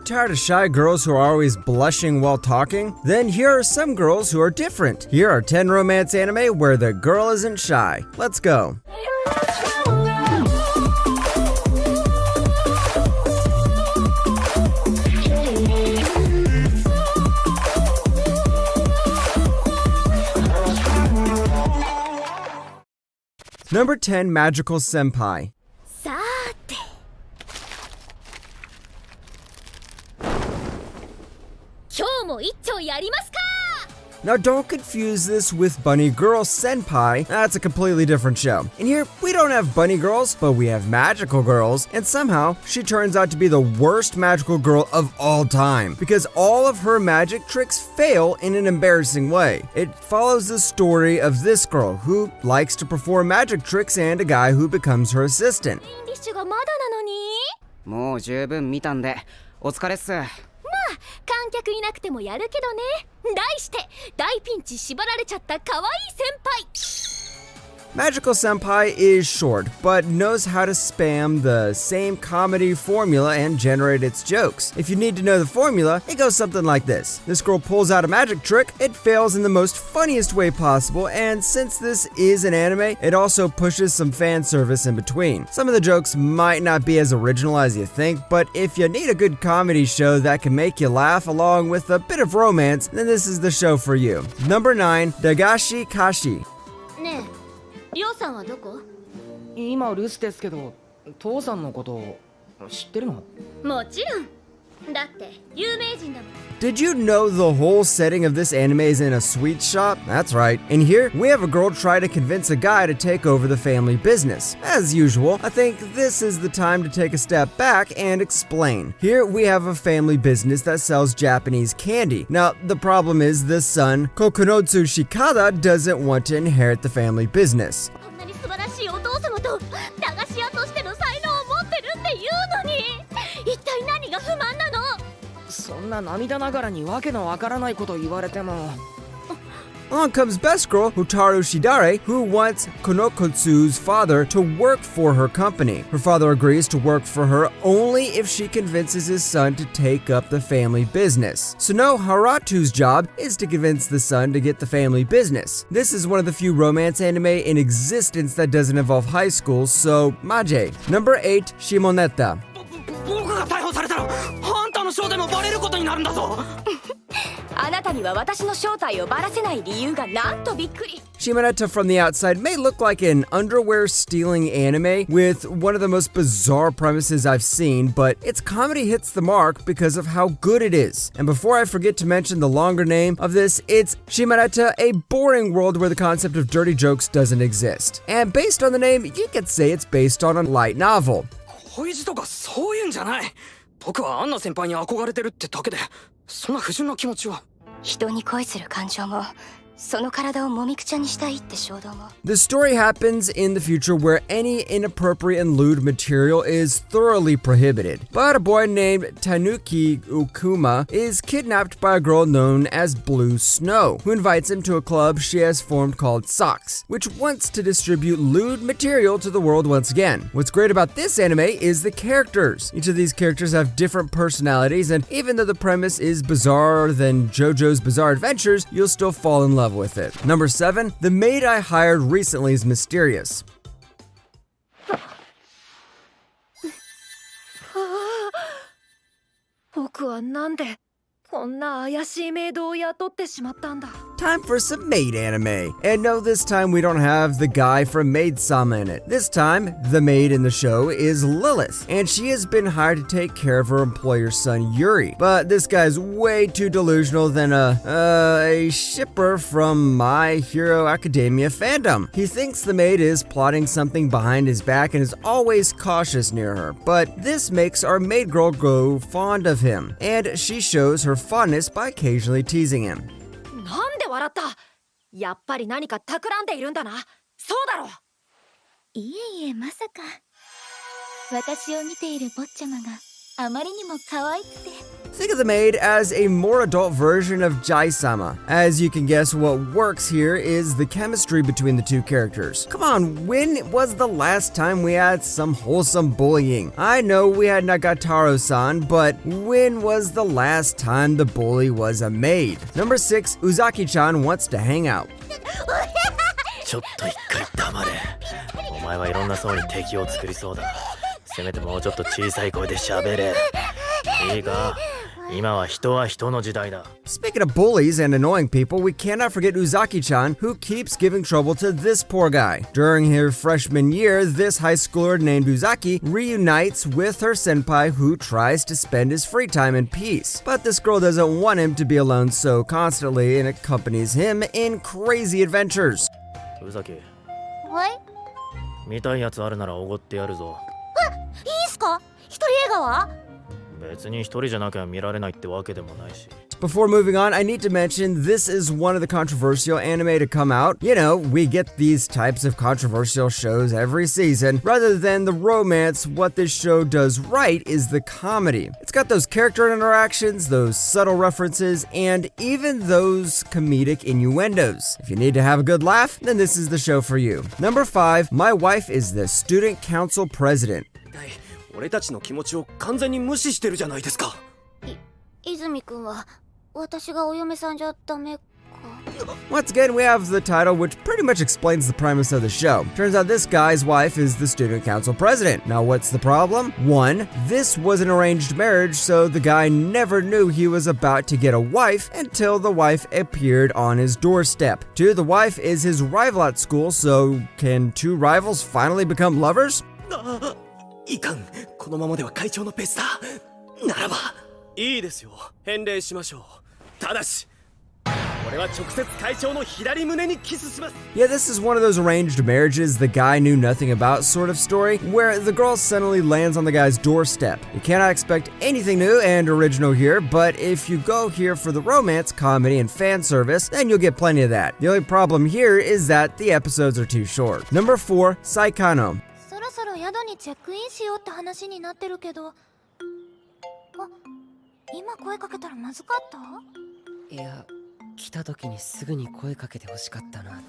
Tired of shy girls who are always blushing while talking? Then here are some girls who are different. Here are 10 romance anime where the girl isn't shy. Let's go. Number 10, Magical Senpai. さて今日も一丁やりますか Now don't confuse this with Bunny Girl Senpai, that's a completely different show. In here, we don't have bunny girls, but we have magical girls, and somehow she turns out to be the worst magical girl of all time, because all of her magic tricks fail in an embarrassing way. It follows the story of this girl who likes to perform magic tricks and a guy who becomes her assistant. インディッシュがまだなのにもう十分見たんでお疲れっす。観客いなくてもやるけどね。題して大ピンチ縛られちゃった可愛い先輩。 Magical Senpai is short, but knows how to spam the same comedy formula and generate its jokes. If you need to know the formula, it goes something like this. This girl pulls out a magic trick, it fails in the most funniest way possible, and since this is an anime, it also pushes some fan service in between. Some of the jokes might not be as original as you think, but if you need a good comedy show that can make you laugh along with a bit of romance, then this is the show for you. Number 9, Dagashi Kashi. ねえ、りょうさんはどこ？今留守ですけど、父さんのこと知ってるの？もちろん。だって有名人だもん。 Did you know the whole setting of this anime is in a sweet shop? That's right. In here, we have a girl try to convince a guy to take over the family business. As usual, I think this is the time to take a step back and explain. Here, we have a family business that sells Japanese candy. Now, the problem is the son, Kokonotsu Shikada, doesn't want to inherit the family business. こんなに素晴らしいお父様と駄菓子屋としての才能を持ってるっていうのに一体何が不満なの？そんな涙ながらにわけのわからないこと言われても。 Along comes best girl, Hotaru Shidare, who wants Konokotsu's father to work for her company. Her father agrees to work for her only if she convinces his son to take up the family business. Suno Haratu's job is to convince the son to get the family business. This is one of the few romance anime in existence that doesn't involve high school, so Maje. Number 8, Shimoneta. 僕が逮捕されたらあんたの正体もバレることになるんだぞ。あなたには私の正体をばらせない理由がなんとびっくり。 Shimoneta from the outside may look like an underwear stealing anime with one of the most bizarre premises I've seen, but its comedy hits the mark because of how good it is. And before I forget to mention the longer name of this, it's Shimoneta, a boring world where the concept of dirty jokes doesn't exist. And based on the name, you could say it's based on a light novel. 恋路とかそういうんじゃない。僕はアンナ先輩に憧れてるってだけで、そんな不純な気持ちは。人に恋する感情もその体をもみくちゃにしたいって衝動も。 The story happens in the future where any inappropriate and lewd material is thoroughly prohibited. But a boy named Tanuki Ukuma is kidnapped by a girl known as Blue Snow, who invites him to a club she has formed called Socks, which wants to distribute lewd material to the world once again. What's great about this anime is the characters. Each of these characters have different personalities, and even though the premise is bizarrer than JoJo's Bizarre Adventures, you'll still fall in love with it. Number 7, the maid I hired recently is mysterious. 僕はなんでこんな怪しいメイドを雇ってしまったんだ。 Time for some maid anime. And no, this time we don't have the guy from Maid-sama in it. This time, the maid in the show is Lilith, and she has been hired to take care of her employer's son Yuri. But this guy's way too delusional than a shipper from My Hero Academia fandom. He thinks the maid is plotting something behind his back and is always cautious near her. But this makes our maid girl grow fond of him, and she shows her fondness by occasionally teasing him. なんで笑った？やっぱり何か企んでいるんだな。そうだろ。いえいえ、まさか私を見ている坊ちゃまがあまりにも可愛くて Think of the maid as a more adult version of Jai-sama. As you can guess, what works here is the chemistry between the two characters. Come on, when was the last time we had some wholesome bullying? I know we had Nagataro-san, but when was the last time the bully was a maid? Number 6, Uzaki-chan wants to hang out. ちょっと一回黙れ。お前はいろんな層に敵を作りそうだ。せめてもうちょっと小さい声で喋れ。いいか？今は人は人の時代だ。 Speaking of bullies and annoying people, we cannot forget Uzaki-chan, who keeps giving trouble to this poor guy. During her freshman year, this high schooler named Uzaki reunites with her senpai who tries to spend his free time in peace. But this girl doesn't want him to be alone so constantly and accompanies him in crazy adventures. 宇崎、はい見たいやつあるならおごってやるぞ。いいっすか？一人映画は？別に一人じゃなきゃ見られないってわけでもないし。 Before moving on, I need to mention this is one of the controversial anime to come out. You know, we get these types of controversial shows every season. Rather than the romance, what this show does right is the comedy. It's got those character interactions, those subtle references, and even those comedic innuendos. If you need to have a good laugh, then this is the show for you. Number 5, My Wife is the Student Council President. 俺たちの気持ちを完全に無視してるじゃないですか。泉くんは私がお嫁さんじゃダメか。 Once again, we have the title, which pretty much explains the premise of the show. Turns out this guy's wife is the student council president. Now, what's the problem? 1, this was an arranged marriage, so the guy never knew he was about to get a wife until the wife appeared on his doorstep. 2, the wife is his rival at school, so can two rivals finally become lovers? いかん、このままでは会長のペースだ。ならばいいですよ、返礼しましょう。ただし俺は直接会長の左胸にキスします。 Yeah, this is one of those arranged marriages the guy knew nothing about sort of story, where the girl suddenly lands on the guy's doorstep. You cannot expect anything new and original here, but if you go here for the romance, comedy, and fan service, then you'll get plenty of that. The only problem here is that the episodes are too short. Number 4, Saikano. そろそろ宿にチェックインしようって話になってるけど。あ、今声かけたらまずかった？いや、来た時にすぐに声かけて欲しかったな。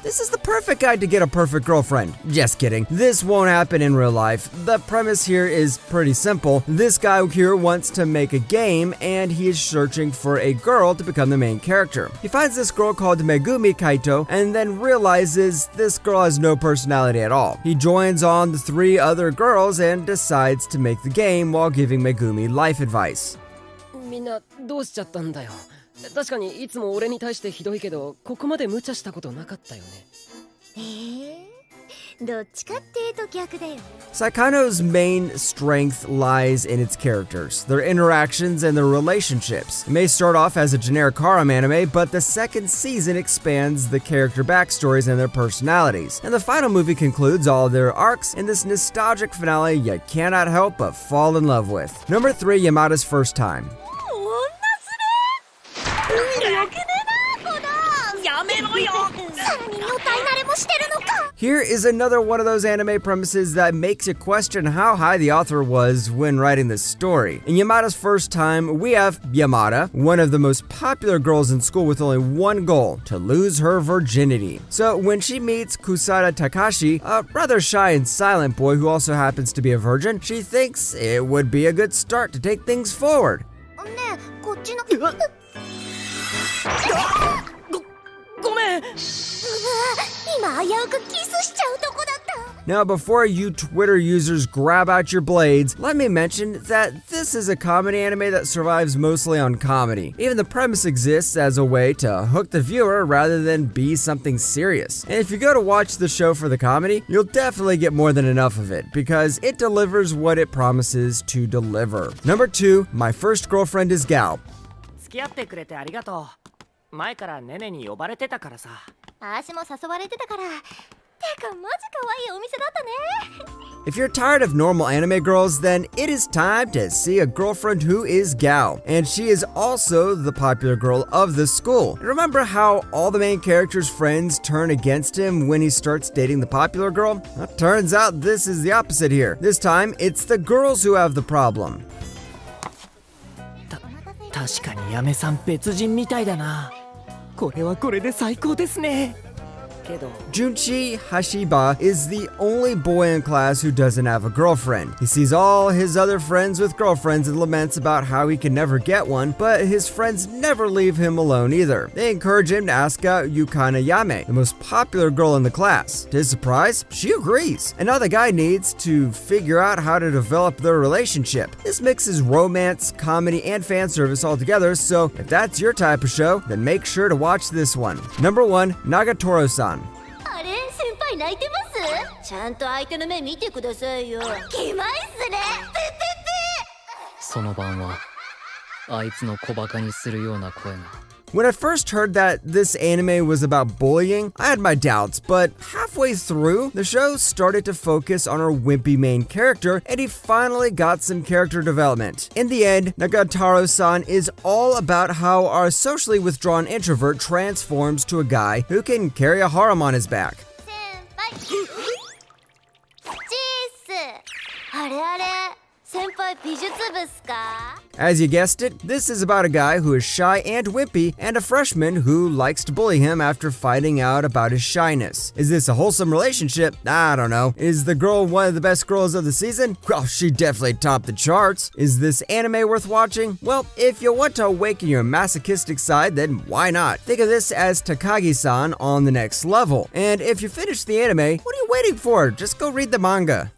This is the perfect guide to get a perfect girlfriend. Just kidding. This won't happen in real life. The premise here is pretty simple. This guy here wants to make a game, and he is searching for a girl to become the main character. He finds this girl called Megumi Kaito, and then realizes this girl has no personality at all. He joins on the 3 other girls and decides to make the game while giving Megumi life advice. みんなどうしちゃったんだよ。確かにいつも俺に対してひどいけど、ここまで無茶したことなかったよね。どっちかっていうと逆だよ。 Saikano's main strength lies in its characters, their interactions, and their relationships. It may start off as a generic harem anime, but the second season expands the character backstories and their personalities. And the final movie concludes all their arcs in this nostalgic finale you cannot help but fall in love with. Number 3, Yamada's First Time. やめろよ。さらに女体慣れもしてるのか。 Here is another one of those anime premises that makes you question how high the author was when writing this story. In Yamada's First Time, we have Yamada, one of the most popular girls in school with only one goal, to lose her virginity. So when she meets Kusada Takashi, a rather shy and silent boy who also happens to be a virgin, she thinks it would be a good start to take things forward. ねえ、こっちの。ごめん。今危うくキスしちゃうとこだった。 Now, before you Twitter users grab out your blades, let me mention that this is a comedy anime that survives mostly on comedy. Even the premise exists as a way to hook the viewer rather than be something serious. And if you go to watch the show for the comedy, you'll definitely get more than enough of it, because it delivers what it promises to deliver. Number 2, My First Girlfriend is Gal. 付き合ってくれてありがとう。前からネネに呼ばれてたからさ。あーしも誘われてたから。てかマジ可愛いお店だったね。 If you're tired of normal anime girls, then it is time to see a girlfriend who is Gao. And she is also the popular girl of the school. Remember how all the main character's friends turn against him when he starts dating the popular girl? Well, turns out this is the opposite here. This time, it's the girls who have the problem. 確かに嫁さん別人みたいだな。これはこれで最高ですね。けど Junchi Hashiba is the only boy in class who doesn't have a girlfriend. He sees all his other friends with girlfriends and laments about how he can never get one, but his friends never leave him alone either. They encourage him to ask out Yukana Yame, the most popular girl in the class. To his surprise, she agrees. And now the guy needs to figure out how to develop their relationship. This mixes romance, comedy, and fan service all together, so if that's your type of show, then make sure to watch this one. Number 1, Nagatoro-san. あれ先輩泣いてます？ちゃんと相手の目見てくださいよ。キモいっすね。その晩はあいつの小バカにするような声が。 When I first heard that this anime was about bullying, I had my doubts, but halfway through, the show started to focus on our wimpy main character, and he finally got some character development. In the end, Nagatoro-san is all about how our socially withdrawn introvert transforms to a guy who can carry a harem on his back. 先輩。チース。あれあれ。先輩美術部っすか？ As you guessed it, this is about a guy who is shy and wimpy, and a freshman who likes to bully him after finding out about his shyness. Is this a wholesome relationship? I don't know. Is the girl one of the best girls of the season? Well, she definitely topped the charts. Is this anime worth watching? Well, if you want to awaken your masochistic side, then why not? Think of this as Takagi-san on the next level. And if you finish the anime, what are you waiting for? Just go read the manga.